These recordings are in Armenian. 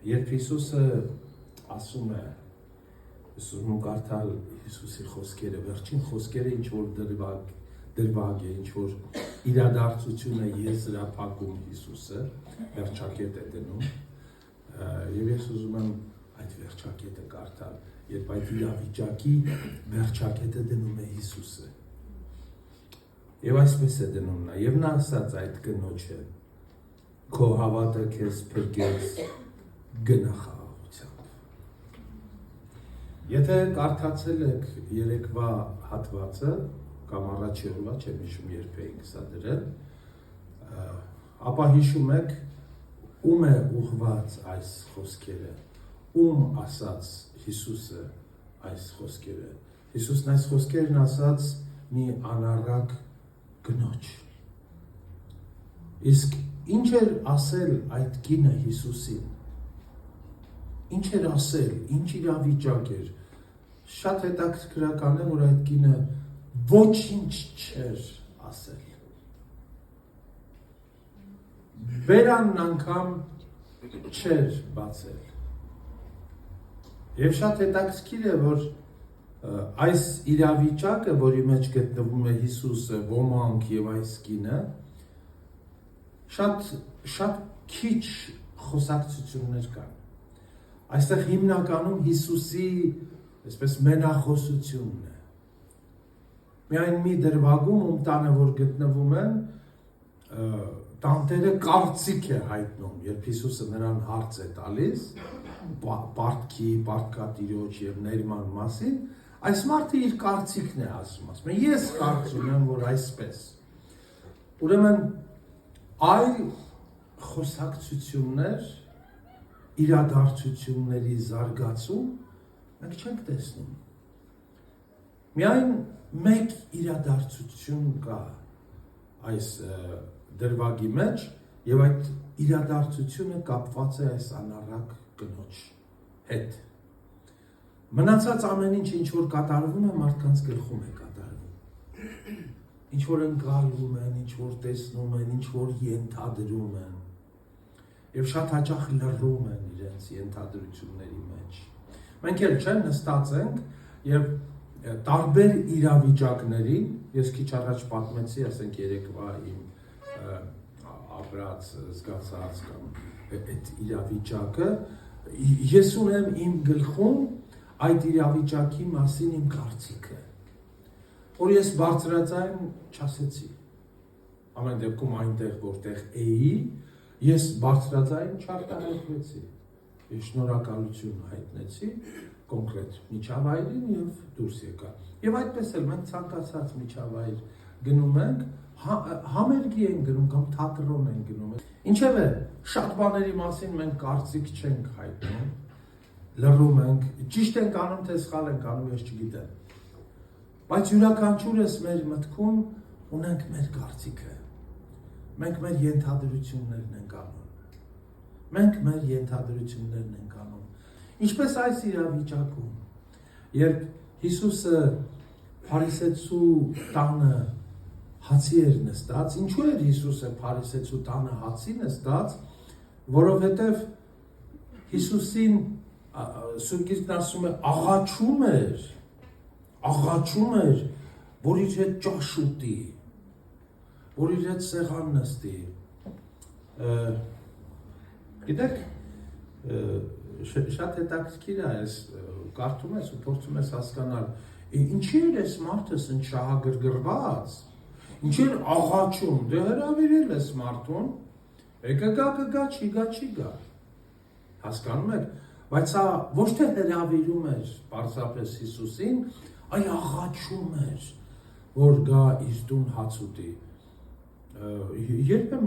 Երբ Հիսուսը ասում է, ուսում կարդալ Հիսուսի խոսքերը, վերջին խոսքերը ինչ որ դրվագ է, ինչ որ իրադարձություն է եզրափակում Հիսուսը, վերջակետ է դնում, եւ ես ուզում եմ այդ վերջակետը կարդալ, երբ այդ իրավիճակի վերջակետը դնում է Հիսուսը։ Եվ այսպես է դնում նա, եւ նա ասաց այդ կնոջը, քո հավատը քեզ փրկեց, գնա խաղաղությամբ։ Եթե կարդացել եք երեկվա հատվածը, կամ առաջի օրվա, չեմ հիշում երբ էինք սա դրել, ապա հիշում եք ում է ուղղված այս խոսքերը, ում ասաց Հիսուսը այս խոսքերը։ Հիսուսն այս խոսքերն ասաց մի անառակ կնոջ։ Իսկ ինչ էր ասել այդ կինը Հիսուսին։ Ինչ էր ասել, ինչ իրավիճակ էր։ Շատ հետաքրքրական է, որ այդ կինը ոչինչ չէր ասել։ Բերանն անգամ չէր բացել։ Եվ շատ հետաքրքիր է, որ այս իրավիճակը, որի մեջ գտնվում է Հիսուսը, ոմանք եւ այս կինը, շատ քիչ խոսակցություններ կան։ Այստեղ հիմնականում Հիսուսի, այսպես մենախոսությունն է։ Միայն մի դրվագում, ում տանը որ գտնվում են, տանտերը կարծիք է հայտնում, երբ Հիսուսը նրան հարց է տալիս, պարտքի, պարտքատիրոջ եւ ներման մասին, այս մարդը իր կարծիքն է ասում, ես կարծում եմ, որ այսպես։ Ուրեմն այլ խոսակցություններ, իրադարձությունների զարգացում մենք չենք տեսնում։ Միայն մեկ իրադարձություն կա այս դրվագի մեջ եւ այդ իրադարձությունը կապված է այս անառակ կնոջ հետ։ Մնացած ամեն ինչ որ կատարվում է, մարդկանց գլխում է կատարվում։ Ինչ որ ընկալում են, ինչ որ տեսնում են, ինչ որ ենթադրում են։ Եվ շատ հաճախ լռում են իրենց ենթադրությունների մեջ։ Մենք էլ չեն նստած ենք եւ տարբեր իրավիճակներին, ես քիչ առաջ պատմեցի, ասենք երեկվա իմ ապրած, զգացած կամ այդ իրավիճակը, ես ունեմ իմ գլխում այդ իրավիճակի մասին իմ կարծիքը, որ ես բարձրաձայն չասեցի։ Ամեն դեպքում այնտեղ, որտեղ էի, ես բարձրաձայն չարտահայտվեցի։ Ես շնորհակալություն հայտնեցի կոնկրետ միջավայրին եւ դուրս եկա։ Եվ այդպես էլ մենք ցանկացած միջավայր գնում ենք, համերգի ենք գնում կամ թատրոն ենք գնում։ Ինչևէ, շատ բաների մասին մենք կարծիք չենք հայտնում, լռում ենք, ճիշտ ենք անում, թե սխալ ենք անում, ես չգիտեմ։ Բայց յուրաքանչյուրս մեր մտքում ունենք մեր կարծիքը։ Մենք մեր ենթադրություններն ենք անում։ Մենք մեր ենթադրություններն ենք անում։ Ինչպես այս իրավիճակում, երբ Հիսուսը Փարիսեցու տանը հացի էր նստած, ինչու էր Հիսուսը Փարիսեցու տանը հացի նստած, որովհետև Հիսուսին Սուրբ Գիրքն ասում է աղաչում էր, որ իր հետ ճաշ ուտի, որ իր հետ սեղան նստի։ Գիտեք, շատ հետաքրքիր է, կարդում ես ու փորձում ես հասկանալ, ինչի էր այս մարդը ինձ շահագրգռված, ինչի էր աղաչում, դե հրավիրել ես մարդուն, կգա, չի գա, հասկանում եք, բայց սա ոչ թե հրավիրում էր պարզապես Հիսուսին, այլ աղաչում էր, որ գա իր տուն հաց ուտի։ Երբ է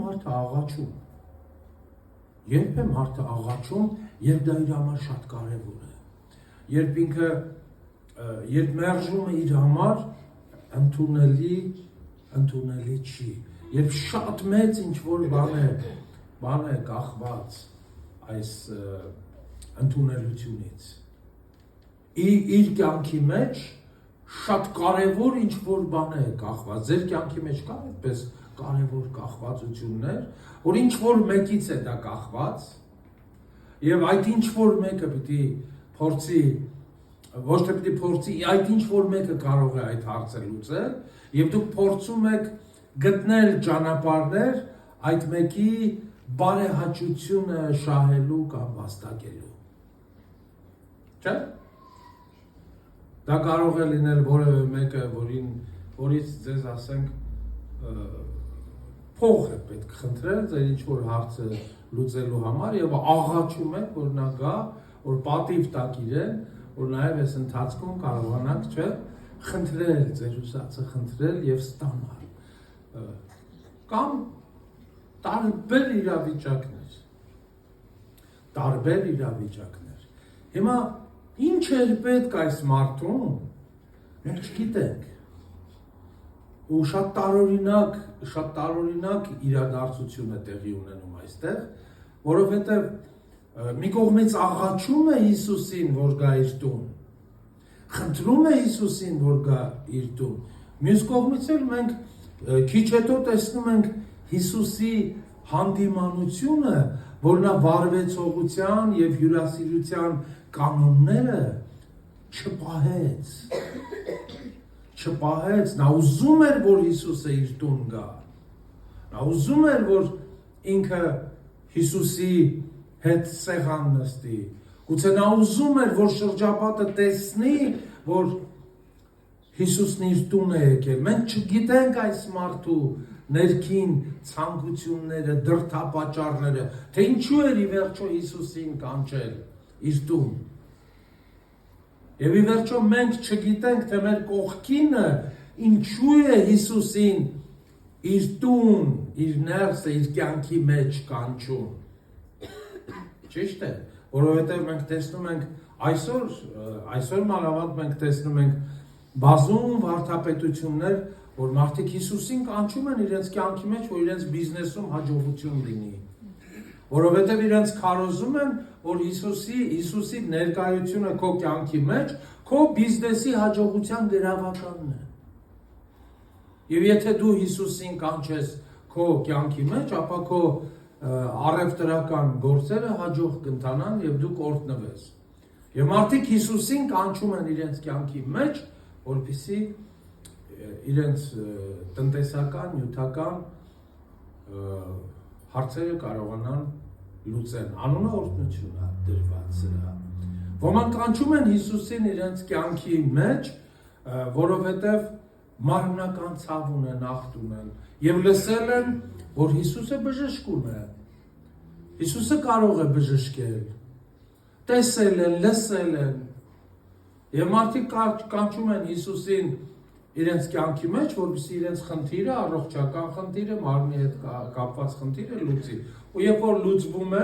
մարդը աղաչում, երբ դա իր համար շատ կարևոր է, երբ ինքը, երբ մերժում է իր համար ընդունելի չի, երբ շատ մեծ ինչ-որ բան է կախված այս ընդունելությունից։ Իր կյանքի մեջ շատ կարևոր ինչ-որ բան է կախված, ձեր կյանքի մեջ կա այդպես կարևոր կախվածություններ, որ ինչ-որ մեկից է դա կախված, Եվ այդ ինչ որ մեկը պիտի փորձի, ոչ թե պիտի փորձի, այդ ինչ որ մեկը կարող է այդ հարցը լուծել, եւ դուք փորձում եք գտնել ճանապարհներ այդ մեկի բարեհաճությունը շահելու կամ վաստակելու։ Չէ՞։ Դա կարող է լինել որևէ մեկը, որից ձեզ ասենք փող է պետք խնդրել, ձեր ինչ որ հարցը լուծելու համար եւ աղաչում եք, որ նա գա, որ պատիվ տակ իրեն, որ նաեւ այս ընթացքում կարողանանք, չէ՞, խնդրել, ձեր ուսածը խնդրել եւ ստանալ։ Կամ տարբեր իրավիճակներ։ Հիմա ինչ է պետք այս մարդուն, մենք չգիտենք։ Ու շատ տարօրինակ իրադարձություն է տեղի ունենում այստեղ, որովհետև մի կողմից աղաչում է Հիսուսին, որ գա իր տուն, խնդրում է Հիսուսին, որ գա իր տուն, մյուս կողմից էլ մենք քիչ հետո տեսնում ենք Հիսուսի հանդիմանությունը, որ նա վարվեցողության եւ հյուրասիրության կանոնները չպահեց, նա ուզում էր, որ Հիսուսը իր տուն գա, նա ուզում էր, որ ինքը Հիսուսի հետ սեղան նստի, գուցե նա ուզում էր, որ շրջապատը տեսնի, որ Հիսուսն իր տուն է եկել, մենք չգիտենք այս մարդու ներքին ցանկությունները, դրդապատճառները, թե ինչու էր ի վերջո Հիսուսին կանչել իր տուն։ Եվ ի վերջո մենք չգիտենք, թե մեր կողքինը ինչու է Հիսուսին իր տուն, իր ներսը, իր կյանքի մեջ կանչում։ Ճիշտ է, որովհետև մենք տեսնում ենք այսօր մանավանդ մենք տեսնում ենք բազում վարդապետություններ, որ մարդիկ Հիսուսին կանչում են իրենց կյանքի մեջ, որ իրենց բիզնեսում հաջողություն լինի։ Որովհետև իրենց քարոզում են, որ Հիսուսի ներկայությունը քո կյանքի մեջ քո բիզնեսի հաջողության գրավականն է։ Եվ եթե դու Հիսուսին կանչես քո կյանքի մեջ, ապա քո առևտրական գործերը հաջող կընթանան եւ դու կօրհնվես։ Եվ մարդիկ Հիսուսին կանչում են իրենց կյանքի մեջ, որպեսզի իրենց տնտեսական, նյութական հարցերը կարողանան լուծեն, անունը օրհնություն է դրված սրա։ Ոմանք կանչում են Հիսուսին իրենց կյանքի մեջ, որովհետև մարմնական ցավ ունեն, ախտ ունեն, եւ լսել են, որ Հիսուսը բժշկում է։ Հիսուսը կարող է բժշկել։ Տեսել են, լսել են։ Եվ մարդիկ կանչում են Հիսուսին իրենց կյանքի մեջ, որպեսզի իրենց խնդիրը, առողջական խնդիրը, մարմնի հետ կապված խնդիրը լուծի։ Ու երբ որ լուծվում է,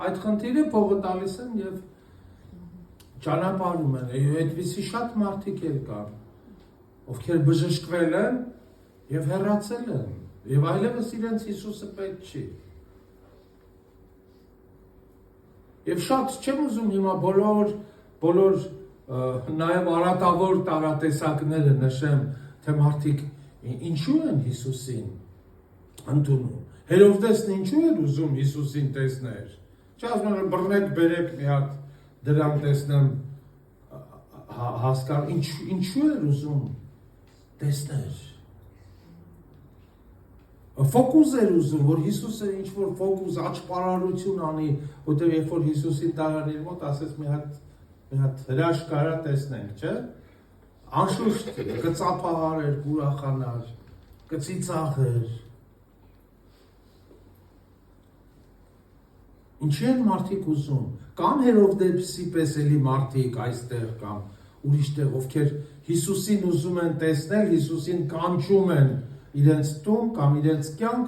այդ խնդիրը փողը տալիս են եւ ճանապարհում են։ Եվ այդպիսի շատ մարդիկ էլ կան, ովքեր բժշկվել են եւ հեռացել են, եւ այլևս իրենց Հիսուսը պետք չի։ Եվ շատ չեմ ուզում հիմա բոլոր նաև արատավոր տարատեսակները նշեմ, թե մարդիկ ինչու են Հիսուսին ընդունում։ Հերովդեսն ինչու էր ուզում Հիսուսին տեսնել։ Չասում են բռնեք բերեք մի հատ դրան տեսնեմ հասկանալ, ինչու էր ուզում տեսնել։ Ֆոկուս էր ուզում, որ Հիսուսը ինչ-որ ֆոկուս, աչպարարություն անի, որտեղ երբ որ Հիսուսին տարան իր մոտ, ասեց մի հատ հրաշք կարա տեսնենք, չէ՞։ Անշուշտ կծափահարեր, կուրախանար, կծիծաղեր։ Ինչի են մարդիկ ուզում։ Կամ Հերովդեսի պես էլի մարդիկ այստեղ կամ ուրիշտեղ, ովքեր Հիսուսին ուզում են տեսնել, Հիսուսին կանչում են իրենց տուն կամ իրենց կյանք,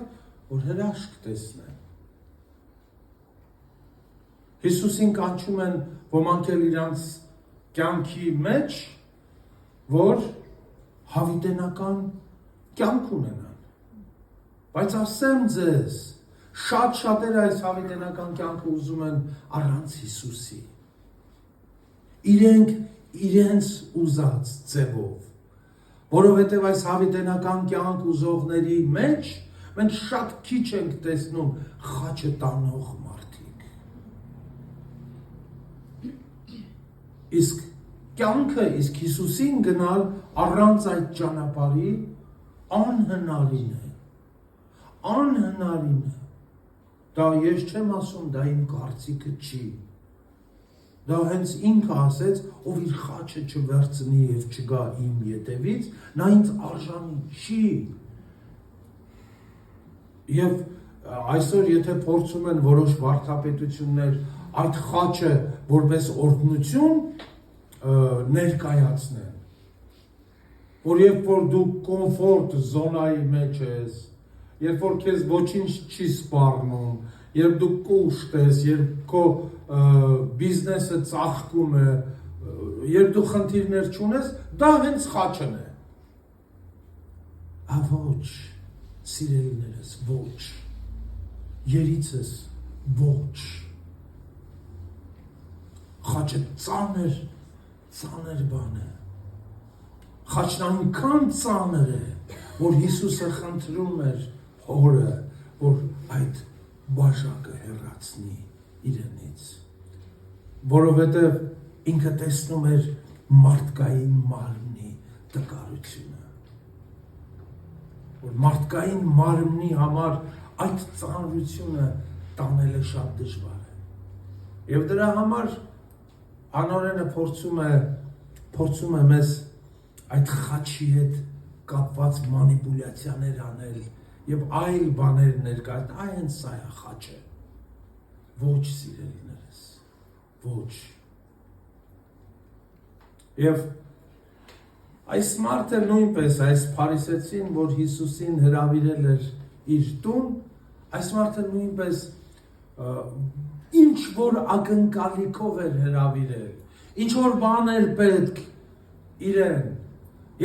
որ հրաշք տեսնեն։ Հիսուսին կանչում են ոմանք էլ իրանց կյանքի մեջ, որ հավիտենական կյանք ունենան։ Բայց ասեմ ձեզ, շատ-շատերը այս հավիտենական կյանքը ուզում են առանց Հիսուսի։ Իրենց ուզած ձևով։ Որովհետև այս հավիտենական կյանք ուզողների մեջ մենք շատ քիչ ենք տեսնում խաչը տանող մարդիկ։ Իսկ կյանքը, իսկ Հիսուսին գնալ առանց այդ ճանապարհի անհնարին է։ Անհնարին է։ Դա ես չեմ ասում, դա իմ կարծիքը չի։ Դա հենց ինքը ասեց, ով իր խաչը չվերցնի եւ չգա իմ ետևից, նա ինձ արժանի չի։ Եվ այսօր եթե փորձում են որոշ վարդապետություններ այդ խաչը որպես օրհնություն ներկայացնեն, որ երբ որ դու կոմֆորտ զոնայի մեջ ես, երբ որ քեզ ոչինչ չի սպառնում, երբ դու կուշտ ես, երբ քո բիզնեսը ծաղկում է, երբ դու խնդիրներ չունես, դա հենց խաչն է։ Ոչ, սիրելիներս, ոչ, երիցս, ոչ։ Խաչը ծանր բան է։ Խաչն այնքան ծանր է, որ Հիսուսը խնդրում էր Հորը, որ այդ բաժակը հեռացնի իրենից, որովհետև ինքը տեսնում էր մարդկային մարմնի տկարությունը, որ մարդկային մարմնի համար այդ ծանրությունը տանելը շատ դժվար է, և դրա համար անօրենը փորձում է մեզ այդ խաչի հետ կապված մանիպուլյացիաներ անել և այլ բաներ ներկայացնել, այ հենց սա է խաչը։ Ոչ, սիրելիներս, ոչ։ Եվ այս մարդը նույնպես, այս փարիսեցին, որ Հիսուսին հրավիրել էր իր տուն, այս մարդը նույնպես ինչ որ ակնկալիքով էր հրավիրել, ինչ որ բան էր պետք իրեն,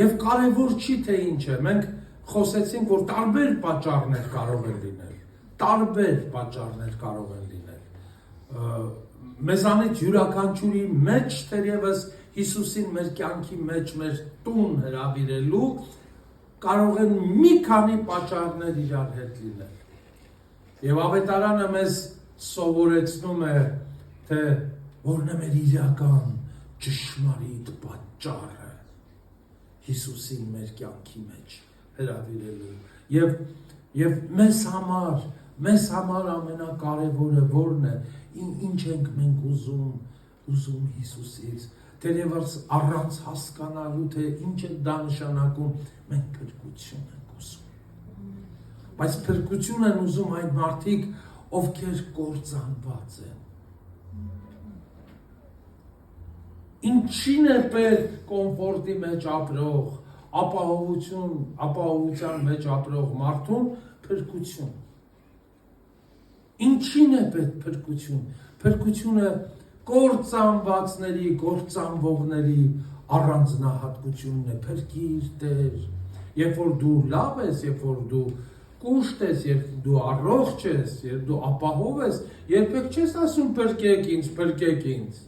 և կարևոր չի թե ինչ է, մենք խոսեցինք, որ տարբեր պատճառներ կարող են լինել, տարբեր պատճառներ կարող են լինել, մեզանից յուրաքանչյուրի մեջ թերևս Հիսուսին մեր կյանքի մեջ մեր տուն հրավիրելու կարող են մի քանի պատճառներ իրար հետ լինել, և ավետարանը մեզ սովորեցնում է, թե որն է մեր իրական ճշմարիտ պատճառը Հիսուսին մեր կյանքի մեջ հրավիրելու, և մեզ համար ամենակարևորը որն է, ինչ ենք մենք ուզում Հիսուսից, թերևս առանց հասկանալու, թե ինչ է դա նշանակում, մենք փրկություն ենք ուզում, բայց փրկություն են ուզում այն մարդիկ, ովքեր կործանված են, ինչին է պետք կոմֆորտի մեջ ապրող, ապահովության մեջ ապրող մարդուն փրկություն։ Ինչին է պետք փրկություն։ Փրկությունը կործանվածների, կործանվողների առանձնահատկությունն է։ Փրկիր Տեր, երբ որ դու լավ ես, երբ որ դու կուշտ ես, երբ դու առողջ ես, երբ դու ապահով ես, երբեք չես ասում փրկեք ինձ, փրկեք ինձ։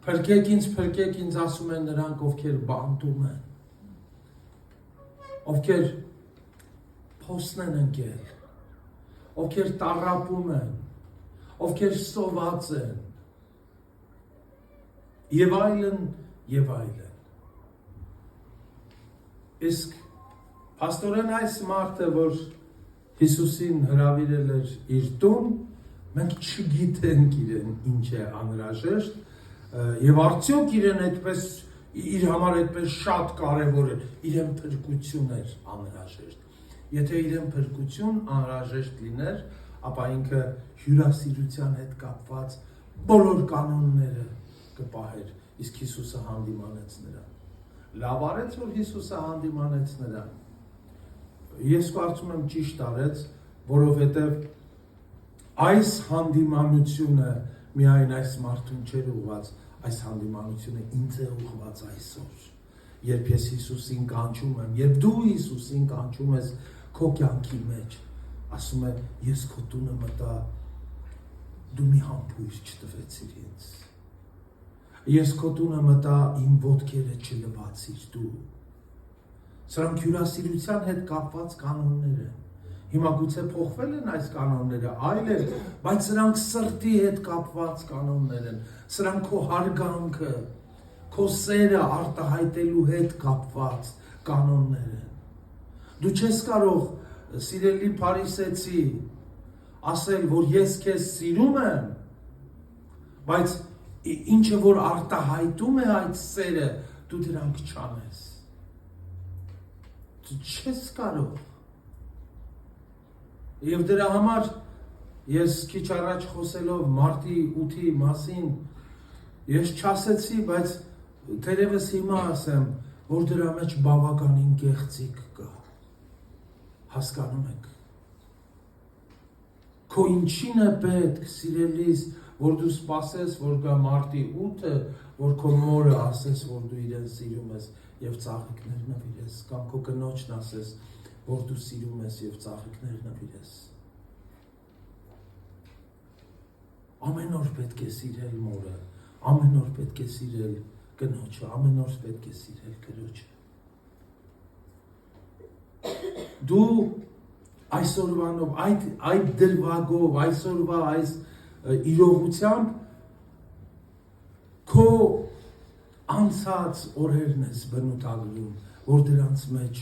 Փրկեք ինձ ասում են նրանք, ովքեր բանտում են, ովքեր փոսն են ընկել, ովքեր տառապում են, ովքեր սոված են, և այլն, և այլն։ Իսկ փաստորեն այս մարդը, որ Հիսուսին հրավիրել էր իր տուն, մենք չգիտենք իրեն ինչ է անհրաժեշտ, և արդյոք իր համար այդպես շատ կարևոր էր, իրեն փրկություն էր անհրաժեշտ։ Եթե իրեն փրկություն անհրաժեշտ լիներ, ապա ինքը հյուրասիրության հետ կապված բոլոր կանոնները կպահեր, իսկ Հիսուսը հանդիմանեց նրան։ Լավ արեց, որ Հիսուսը հանդիմանեց նրան։ Ես կարծում եմ ճիշտ արեց, որովհետև այս հանդիմանությունը միայն այս մարդուն չէր ուղղված, այս հանդիմանությունը ինձ է ուղղված այսօր, երբ ես Հիսուսին կանչում եմ, երբ դու Հիսուսին կանչում ես քո կյանքի մեջ, ասում է, ես քո տունը մտա, դու մի համբույր չտվեցիր ինձ, ես քո տունը մտա, իմ ոտքերը չլվացիր դու, սրանք հյուրասիրության հետ կապված կանոններ են, Հիմա գուցե փոխվել են այս կանոնները, այլ են, բայց սրանք սրտի հետ կապված կանոններ են, սրանք քո հարգանքը, քո սերը արտահայտելու հետ կապված կանոններ են։ Դու չես կարող, սիրելի փարիսեցի, ասել, որ ես քեզ սիրում եմ, բայց ինչը որ արտահայտում է այդ սերը, դու դրանք չանես։ Դու չես կարող։ Եվ դրա համար ես քիչ առաջ խոսելով մարտի 8-ի մասին ես չասեցի, բայց թերևս հիմա ասեմ, որ դրա մեջ բավականին գեղձիկ կա։ Հասկանում եք։ Քո ինչին է պետք, սիրելիս, որ դու սպասես, որ գա մարտի 8-ը, որ քո մորը ասես, որ դու իրեն սիրում ես եւ ծաղիկներ նվիրես, կամ քո կնոջն ասես, որ դու սիրում ես եւ ծաղիկներ նվիրես։ Ամեն օր պետք է սիրել մորը, ամեն օր պետք է սիրել կնոջը, ամեն օր պետք է սիրել կրոջը։ Դու այսօրվանով, այդ դրվագով, այսօրվա այս իրողությամբ քո անցած օրերն ես բնութագրում, որ դրանց մեջ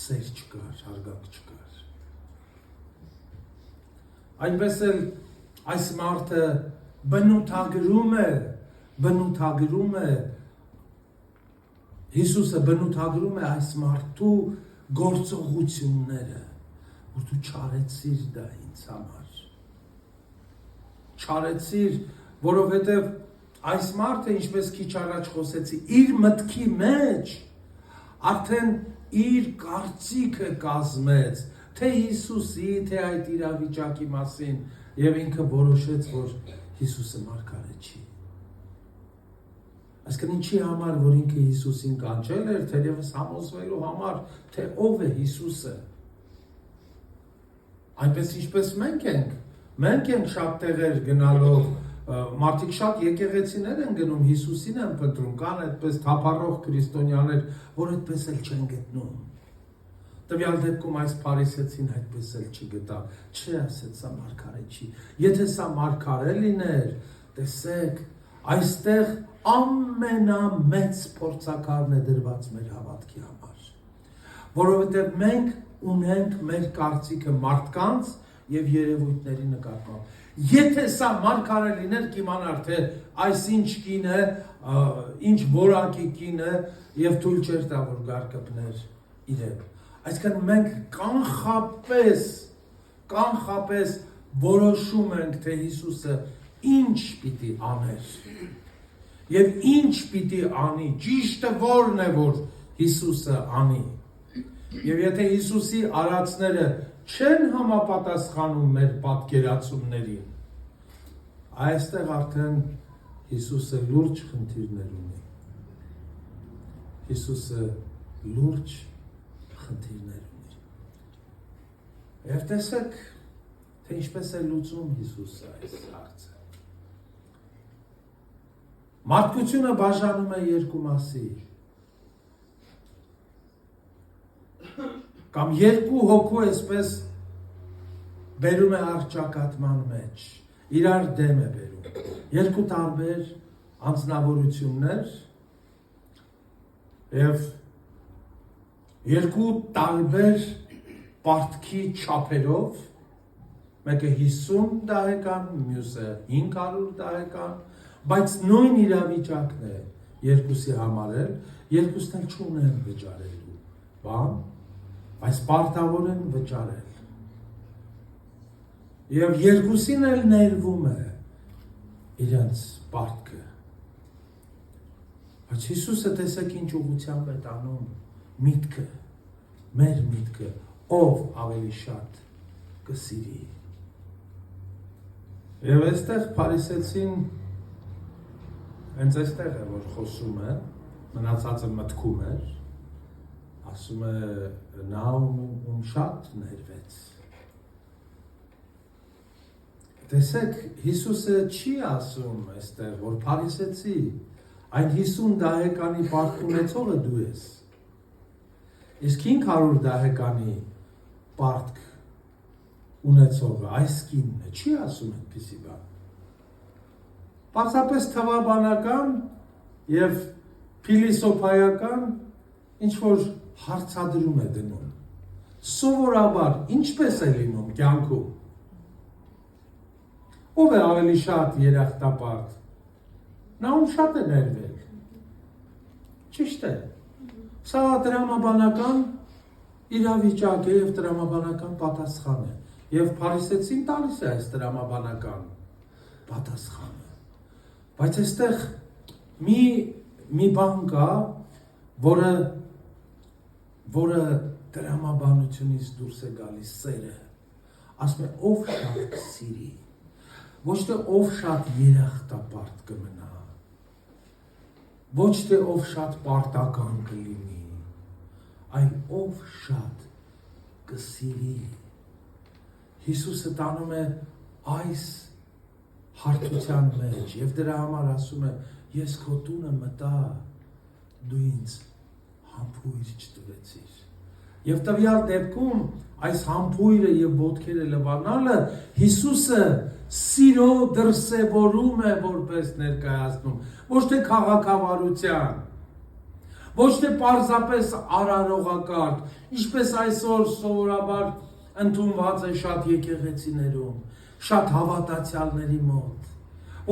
սեր չկար, հարգանք չկար։ Այնպես էլ այս մարդը բնութագրում է, Հիսուսը բնութագրում է այս մարդու գործողությունները, որ դու չարեցիր դա ինձ համար։ Չարեցիր, որովհետև այս մարդը, ինչպես քիչ առաջ խոսեցի, իր մտքի մեջ արդեն իր կարծիքը կազմեց, թե Հիսուսի, թե այդ իրավիճակի մասին, եւ ինքը որոշեց, որ Հիսուսը մարգարե չի։ Այսինքն ինչի համար, որ ինքը Հիսուսին կանչել էր, թերևս համոզվելու համար, թե ով է Հիսուսը։ Այնպես ինչպես մենք ենք շատ տեղեր գնալով, մարդիկ շատ եկեղեցիներ են գնում, Հիսուսին են փնտրում, կան այդպես թափառող քրիստոնյաներ, որ այդպես էլ չեն գտնում։ Տվյալ դեպքում այս փարիսեցին այդպես էլ չգտավ, չէ, ասեց սա մարգարե չի։ Եթե սա մարգարե լիներ, տեսեք, այստեղ ամենամեծ փորձակարն է դրված մեր հավատքի համար, որովհետև մենք ունենք մեր կարծիքը մարդկանց եւ երևույթների նկատմամբ։ Եթե սա մարգարե լիներ, կիմանար, թե այսինչ կին է, ինչ որակի կին է եւ թույլ չէր տա, որ գար կպներ իրեն։ Այսինքն մենք կանխապես որոշում ենք, թե Հիսուսը ինչ պիտի աներ եւ ինչ պիտի անի, ճիշտը որն է, որ Հիսուսը անի։ Եվ եթե Հիսուսի արածները չեն համապատասխանում մեր պատկերացումներին, այստեղ արդեն Հիսուսը լուրջ խնդիրներ ունի։ Հիսուսը լուրջ խնդիրներ ունի։ Եվ տեսեք, թե ինչպես է լուծում Հիսուսը այս հարցը։ Մարդկությունը բաժանում է երկու մասի։ Կամ երկու հոգու այսպես բերում է առճակատման մեջ, իրար դեմ է բերում։ Երկու տարբեր անձնավորություններ եւ երկու տարբեր պարտքի չափերով, մեկը 50 տարեկան, մյուսը 500 տարեկան, բայց նույն իրավիճակն է երկուսի համար էլ, երկուսն էլ չունեն վճարելու բան, բայց պարտավոր են վճարել։ Եվ երկուսին էլ ներվում է իրենց պարտքը։ Բայց Հիսուսը տեսեք ինչ ուղղությամբ է տանում միտքը, մեր միտքը, ով ավելի շատ կսիրի։ Եվ այստեղ փարիսեցին հենց այստեղ է, որ խոսում է, մնացածը մտքում էր, ասում է նա ում շատ ներվեց։ Տեսեք, Հիսուսը չի ասում այստեղ, որ փարիսեցի, այն 50 դահեկանի պարտք ունեցողը դու ես։ Իսկ 500 դահեկանի պարտք ունեցողը, այս կինը չի ասում այդպիսի բան։ Պարզապես թվաբանական եւ փիլիսոփայական ինչ որ հարցադրում է դնում։ Սովորաբար ինչպես է լինում կյանքում։ Ով է ավելի շատ երախտապարտ։ Նա ում շատ է ներվել։ Ճիշտ է։ Սա դրամաբանական իրավիճակ է եւ դրամաբանական պատասխան է։ Եվ Փարիսեցին տալիս է այս դրամաբանական պատասխանը։ Բայց այստեղ մի բան կա, որը դրամաբանությունից դուրս է գալիս սերը, ասում է ով շատ կսիրի, ոչ թե ով շատ երախտապարտ կմնա, ոչ թե ով շատ պարտական կլինի, այլ ով շատ կսիրի։ Հիսուսը տանում է այս հարթության մեջ եւ դրա համար ասում է ես քո տունը մտա, դու ինձ համբույր չտվեցիր։ Եվ տվյալ դեպքում այս համբույրը եւ ոտքերը լվանալը Հիսուսը սիրո դրսևորում է որպես ներկայացնում, ոչ թե քաղաքավարության, ոչ թե պարզապես արարողակարգ, ինչպես այսօր սովորաբար ընդունված է շատ եկեղեցիներում, շատ հավատացյալների մոտ,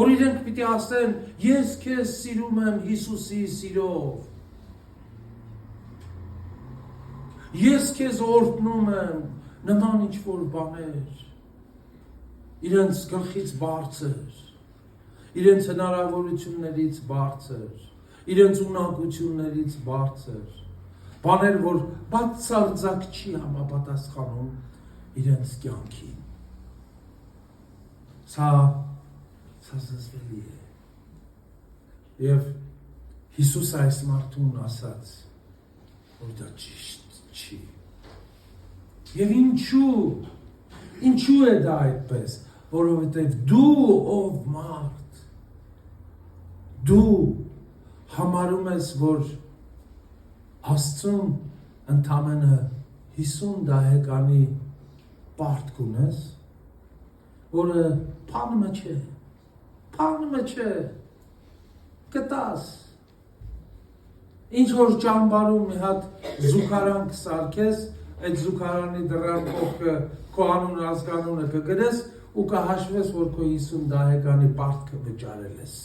որ իրենք պիտի ասեն ես քեզ սիրում եմ Հիսուսի սիրով, ես քեզ օրհնում եմ, նման ինչ-որ բաներ, իրենց գլխից բարձր, իրենց հնարավորություններից բարձր, իրենց ունակություններից բարձր, բաներ, որ բացարձակ չի համապատասխանում իրենց կյանքին։ Սա զզվելի է։ Եվ Հիսուսը այս մարդուն ասաց, որ դա ճիշտ չի։ Եվ ինչու է դա այդպես, որովհետև դու ով մարդ, դու համարում ես, որ Աստծուն ընդամենը 50 դահեկանի պարտք ունես, որը փանումը չէ, կտաս, ինչ որ ճամբարում մի հատ զուգարան կսարքես, այդ զուգարանի դռան կողքը քո անունը ազգանունը կգրես ու կհաշվես, որ քո 50 դահեկանի պարտքը վճարել ես։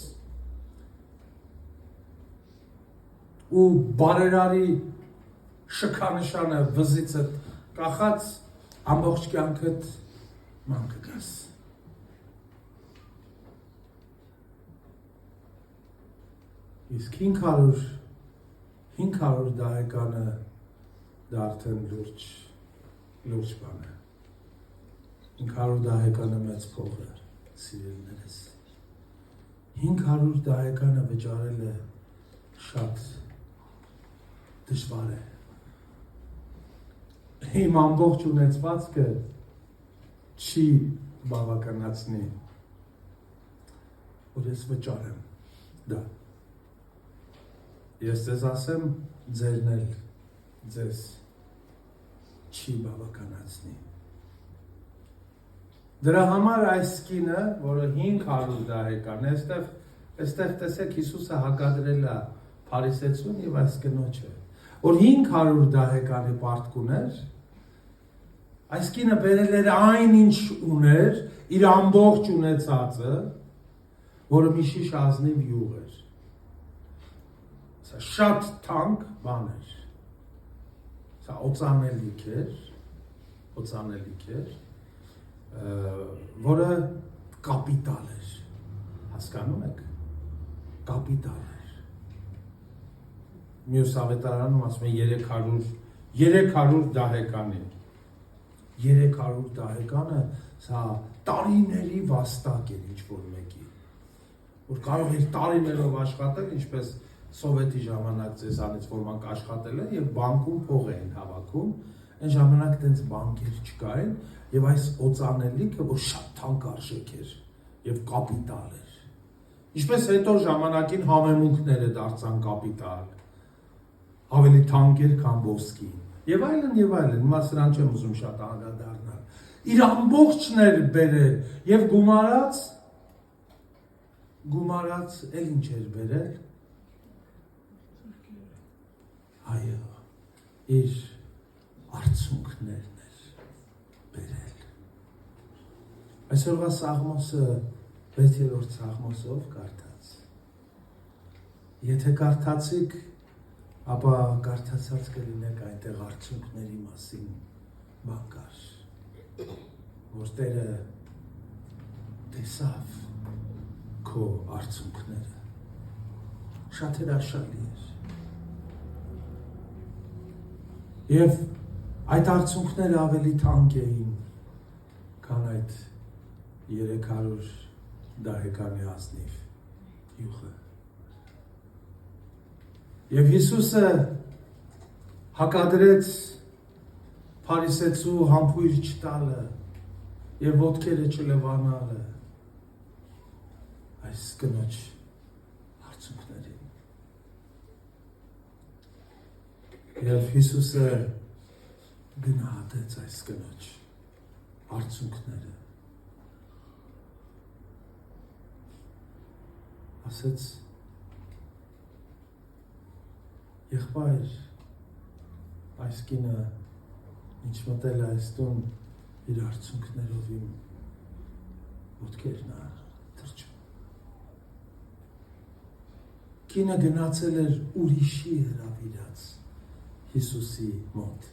Ու բարերարի շքանշանը վզիցդ կախած ամբողջ կյանքդ ման կգաս։ Իսկ 500 դահեկանը դա արդեն լուրջ բան է։ 500 դահեկանը մեծ փող է, սիրելիներս։ 500 դահեկանը վճարելը շատ դժվար է։ Իմ ամբողջ ունեցվածքը չի բավականացնի, որ ես վճարեմ դա։ Ես ձեզ ասեմ, ձերն էլ ձեզ չի բավականացնի։ Դրա համար այս կինը, որը 500 դահեկան է, այստեղ տեսեք Հիսուսը հակադրել է Փարիսեցուն եւ այս կնոջը, որ 500 դահեկանի պարտք ուներ, այս կինը բերել էր այն ինչ ուներ, իր ամբողջ ունեցածը, որը մի շիշ ազնիվ յուղ էր։ Սա շատ թանկ բան էր։ Սա օծանելիք էր, որը կապիտալ էր, հասկանում եք, կապիտալ էր։ Մյուս ավետարանում ասում է 300 դահեկանի, 300 դահեկանը սա տարիների վաստակ էր ինչ-որ մեկի, որ կարող էր տարիներով աշխատել, ինչպես սովետի ժամանակ ձեզանից ոմանք աշխատել են և բանկում փող էին հավաքում, այն ժամանակ տենց բանկեր չկային և այս օծանելիքը, որ շատ թանկարժեք էր և կապիտալ էր։ Ինչպես հետո ժամանակին համեմունքները դարձան կապիտալ, ավելի թանկ էր, քան ոսկին։ Եվ այլն, հիմա սրան չեմ ուզում շատ անդրադառնալ։ իր ամբողջն էր բերել եւ գումարած էլ ինչ էր բերել այո իր արցունքներն էր բերել այսօրվա Սաղմոսը 6-րդ Սաղմոսով կարդաց եթե կարդացիք ապա կարդացած կլինեք այնտեղ արցունքների մասին բան կար որ Տերը տեսավ քո արցունքները շատ հրաշալի էր եւ այդ արցունքները ավելի թանկ էին քան այդ 300 դահեկանի ազնիվ յուղը եւ Հիսուսը հակադրեց Փարիսեցու համբույր չտալը եւ ոտքերը չլվանալը այս կնոջ արցունքներին եւ Հիսուսը գնահատեց այս կնոջ արցունքները ասեց եղբայր այս կինը ինչ մտել է այս տուն իր արցունքներով իմ ոտքերն է թրջում կինը գնացել էր ուրիշի հրավիրած Հիսուսի մոտ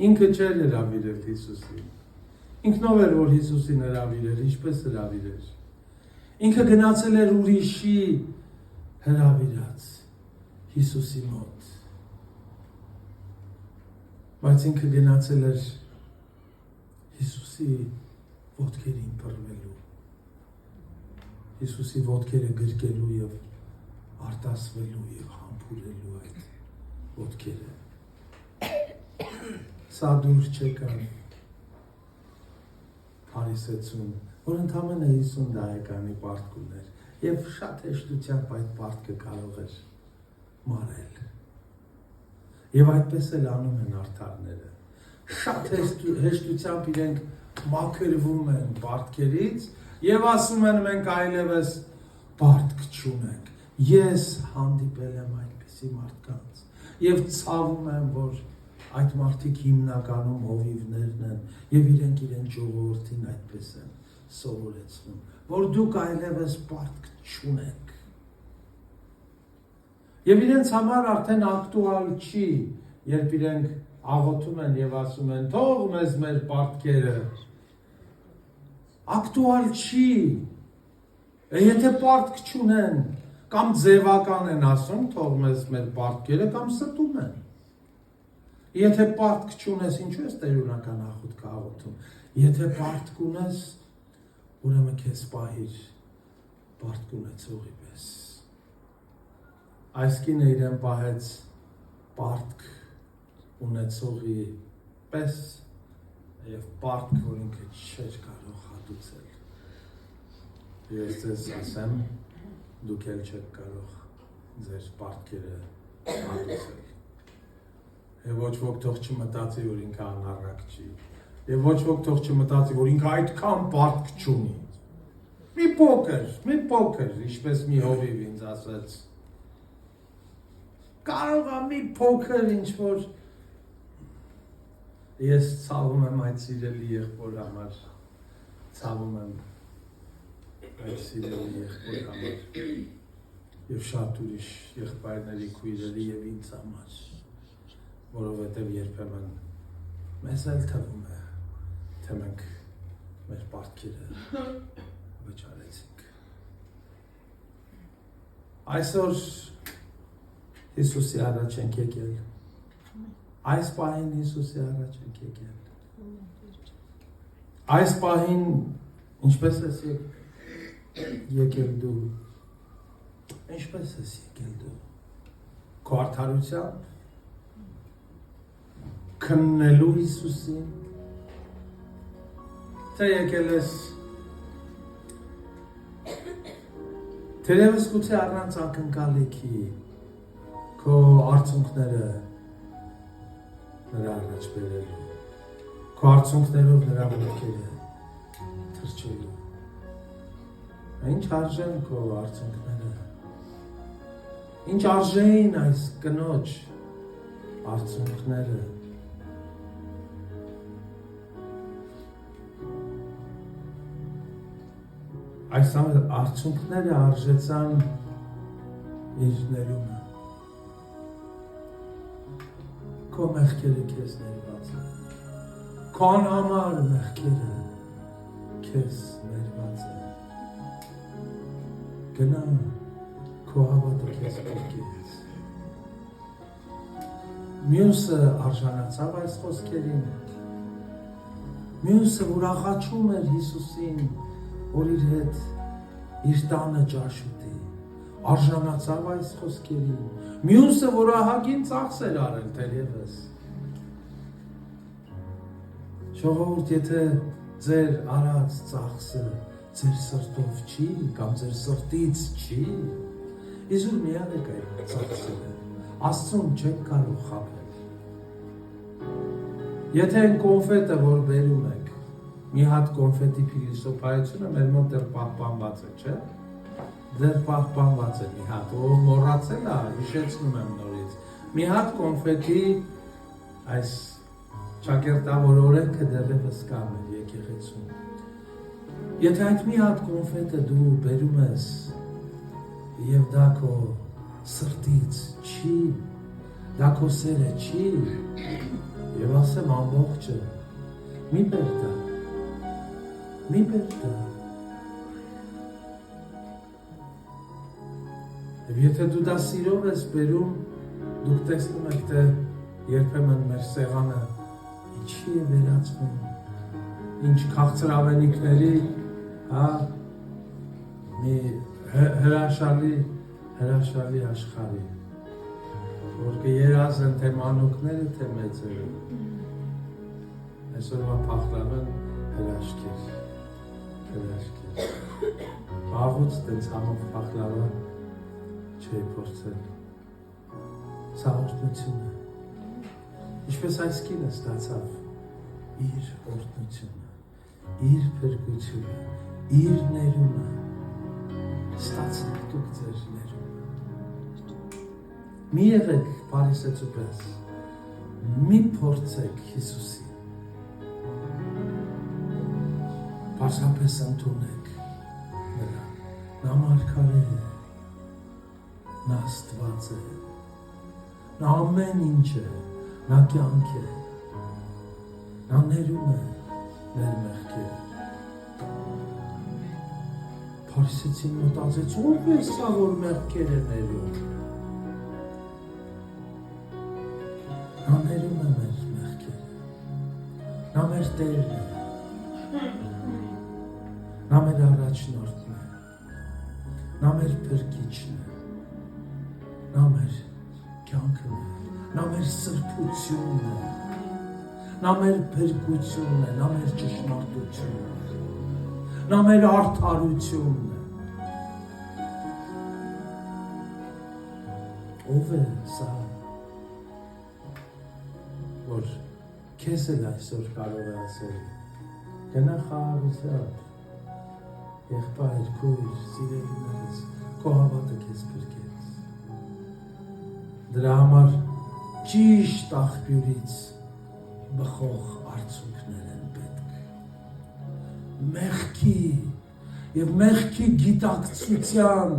ինքը չէր հրավիրել Հիսուսին ինքնով էր որ Հիսուսին հրավիրել ինչպես հրավիրել ինքը գնացել էր ուրիշի հրավիրած Հիսուսի մոտ բայց ինքը գնացել էր Հիսուսի ոտքերին փռվելու Հիսուսի ոտքերը գրկելու եւ արտասվելու եւ համբուրելու այդ ոտքերը սա դուր չեկավ Փարիսեցուն որ ընդամենը 50 դահեկանի պարտք ուներ եւ շատ հեշտությամբ այդ պարտքը կարող էր մարել եւ այդպես էլ անում են արդարները շատ հեշտությամբ իրենք մաքրվում են պարտքերից եւ ասում են մենք այլևս պարտք չունենք ես հանդիպել եմ այդպիսի մարդկանց եւ ցավում եմ որ այդ մարդիկ հիմնականում հովիվներն են եւ իրենք իրեն ժողովրդին այդպես են սովորեցնում որ դուք այլևս պարտք չունեք եւ իրենց համար արդեն ակտուալ չի երբ իրենք աղոթում են եւ ասում են թող մեզ մեր պարտքերը ակտուալ չի եթե պարտք չունեն կամ ձևական են ասում թող մեզ մեր պարտքերը կամ ստում են եթե պարտք չունես ինչու ես տերունական աղոթք աղոթում եթե պարտք ունես ուրեմն քեզ պահիր պարտք ունեցողի պես այս կինը իրեն պահեց պարտք ունեցողի պես եւ պարտք որ ինքը չէր կարող հատուցել ես ձեզ ասեմ դուք էլ չեք կարող ձեր պարտքերը հատուցել եւ ոչ ոք թող չմտածի որ ինքը անառակ չի եւ ոչ ոք թող չմտածի որ ինքը այդքան պարտք չունի մի փոքր ինչպես մի հովիվ ինձ ասաց կարող է մի փոքր ինչ որ ես ցավում եմ այդ սիրելի եղբոր համար ցավում եմ այդ սիրելի եղբոր համար եւ շատ ուրիշ եղբայրների քույրերի եւ ինձ համար որովհետեւ երբեմն մեզ էլ թվում է թե մենք մեր պարտքերը վճարեցինք այսօր Հիսուսի առաջ ենք եկել այս պահին Հիսուսի առաջ ենք եկել այս պահին ինչպես ես եկել դու ինչպես ես եկել դու քո արդարությամբ քննելու Հիսուսին թե եկել ես թերևս գուցե առանց ակնկալիքի քո արցունքները նրա առաջ բերելու Քո արցունքներով նրա ոտքերը թրջելու։ Ինչ արժեն քո արցունքները։ Ինչ արժեին այս կնոջ արցունքները։ Այս արցունքները արժեցան իր ներումը։ Քո մեղքերը քեզ ներված են։ Քո անհամար մեղքերը քեզ ներված են։ Գնա, քո հավատը քեզ փրկեց։ Մյուսը արժանացավ այս խոսքերին։ Մյուսը, որ աղաչում էր Հիսուսին, որ իր հետ իր տանը ճաշ ուտի, արժանացավ այս խոսքերին։ Մյուսը, որ ահագին ծախս էր արել թերևս։ Ժողովուրդ, եթե ձեր արած ծախսը ձեր սրտով չի, կամ ձեր սրտից չի, իզուր միան եք այդ ծախսերը, Աստծուն չեք կարող խաբել։ Եթե այն կոնֆետը, որ բերում եք, մի հատ կոնֆետի փիլիսոփայությունը մեր մոտ դեռ պահպանված է, չէ՞։ Դեռ պահպանված է մի հատ, ով մոռացել է, հիշեցնում եմ նորից։ Մի հատ կոնֆետի այս ճակերտավոր օրենքը դեռևս կա մեր եկեղեցում։ Եթե այդ մի հատ կոնֆետը դու բերում ես եւ դա քո սրտից չի, դա քո սերը չի, եւ ասեմ ամբողջը մի բեր դա, մի բեր դա։ Եվ եթե դու դա սիրով ես բերում, դուք տեսնում եք, թե երբեմն մեր սեղանը ինչի է վերածվում, ինչ քաղցր ավենիքների, մի հրաշալի աշխարհի, որ կերազեն թե մանուկները, թե մեծերը։ Այսօրվա փախլավն հրաշքեր։ Վաղուց տենց համով փախլավը չի փորձել։ Սա օրհնություն է։ Ինչպես այս կինը ստացավ իր օրհնությունը, իր փրկությունը, իր ներումը, ստացեք դուք ձեր ներումը։ Մի եղեք Փարիսեցու պես, մի փորձեք Հիսուսին, պարզապես ընդունեք նրան, նա մարգարե է, նա Աստված է, նա ամեն ինչ է, նա կյանք է, նա ներում է մեր մեղքերը։ Փարիսեցին մտածեց, ով է սա, որ մեղքեր է ներում։ Նա ներում է մեր մեղքերը, նա մեր Տերն է, նա մեր առաջնորդն է, նա մեր փրկիչն է, նա մեր կյանքն է, նա մեր սրբությունն է, նա մեր փրկությունն է, նա մեր ճշմարտությունն է, նա մեր արդարությունն է։ Ով է սա, որ քեզ էլ այսօր կարող է ասել, գնա խաղաղությամբ, եղբայր, քույր, սիրելիներս, քո հավատը քեզ փրկեց։ Դրա համար ճիշտ աղբյուրից բխող արցունքներ են պետք։ Մեղքի եւ մեղքի գիտակցության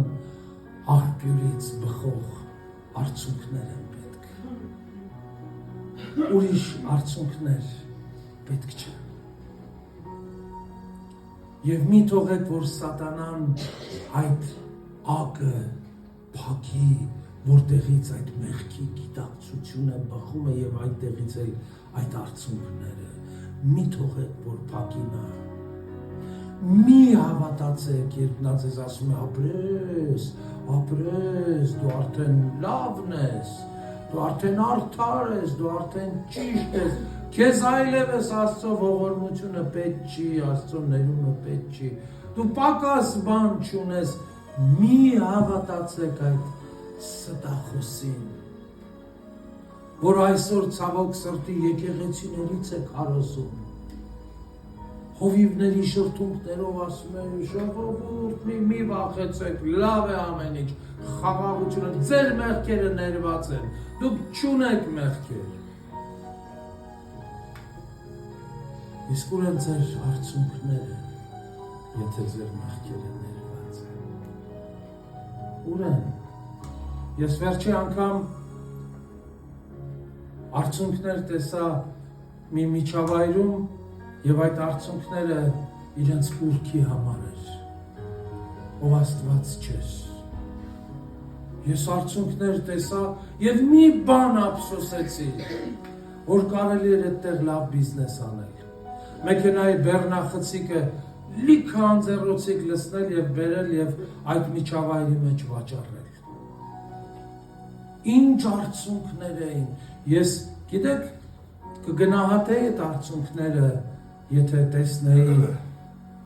աղբյուրից բխող արցունքներ են պետք։ Ուրիշ արցունքներ պետք չէ։ Եվ մի թողեք, որ սատանան այդ ակը փակի, որտեղից այդ մեղքի գիտակցությունը բխում է եւ այդտեղից էլ այդ արցունքները։ Մի թողեք, որ փակի նա։ Մի հավատացեք, երբ նա ձեզ ասում է ապրես, դու արդեն լավն ես, դու արդեն արդար ես, դու արդեն ճիշտ ես, քեզ այլևս Աստծո ողորմությունը պետք չի, Աստծո ներումը պետք չի, դու պակաս բան չունես, մի հավատացեք այդ ստախոսին, որ այսօր ցավոք սրտի եկեղեցիներից է քարոզում, հովիվների շրթունքներով ասում է ժողովուրդ մի վախեցեք, լավ է ամեն ինչ, խաղաղությունը, ձեր մեղքերը ներված են, դուք չունեք մեղքեր։ Իսկ ուր են ձեր արցունքները, եթե ձեր մեղքերը ներված են։ Ուր են։ Ես վերջի անգամ արցունքներ տեսա մի միջավայրում եւ այդ արցունքները իրենց կուրքի համար էր, ով Աստված չէր։ Ես արցունքներ տեսա եւ մի բան ափսոսեցի, որ կարելի էր այդտեղ լավ բիզնես անել։ Մեքենայի բեռնախցիկը լիքը անձեռոցիկ լցնել եւ բերել եւ այդ միջավայրի մեջ վաճառել։ Ինչ արցունքներ էին։ Ես գիտեք կգնահատեի այդ արցունքները, եթե տեսնեի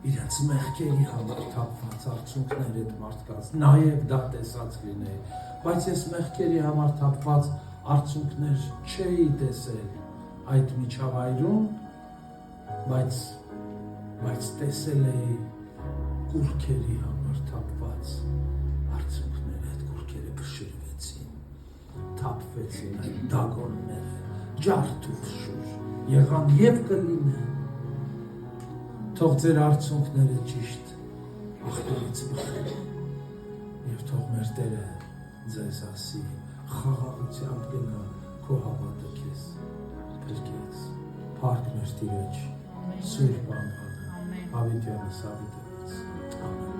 իրենց մեղքերի համար թափված արցունքներ այդ մարդկանց, նաև դա տեսած լինեի, բայց ես մեղքերի համար թափված արցունքներ չէի տեսել այդ միջավայրում, բայց տեսել էի կուրքերի համար թափված արցունքներ, այդ կուրքերը փշրվեցին, թափվեցին այդ դագոնները, ջարդ ու շուր, եղան եւ կլինեն։ Թող ձեր արցունքները ճիշտ աղբերից բխեն եւ թող մեր Տերը ձեզ ասի խաղաղությամբ գնա քո հավատը քեզ փրկեց։ Փառք մեր Տիրոջ սուրբ անվանը։ Հավիտյանս ավիտանից։ Ամեն։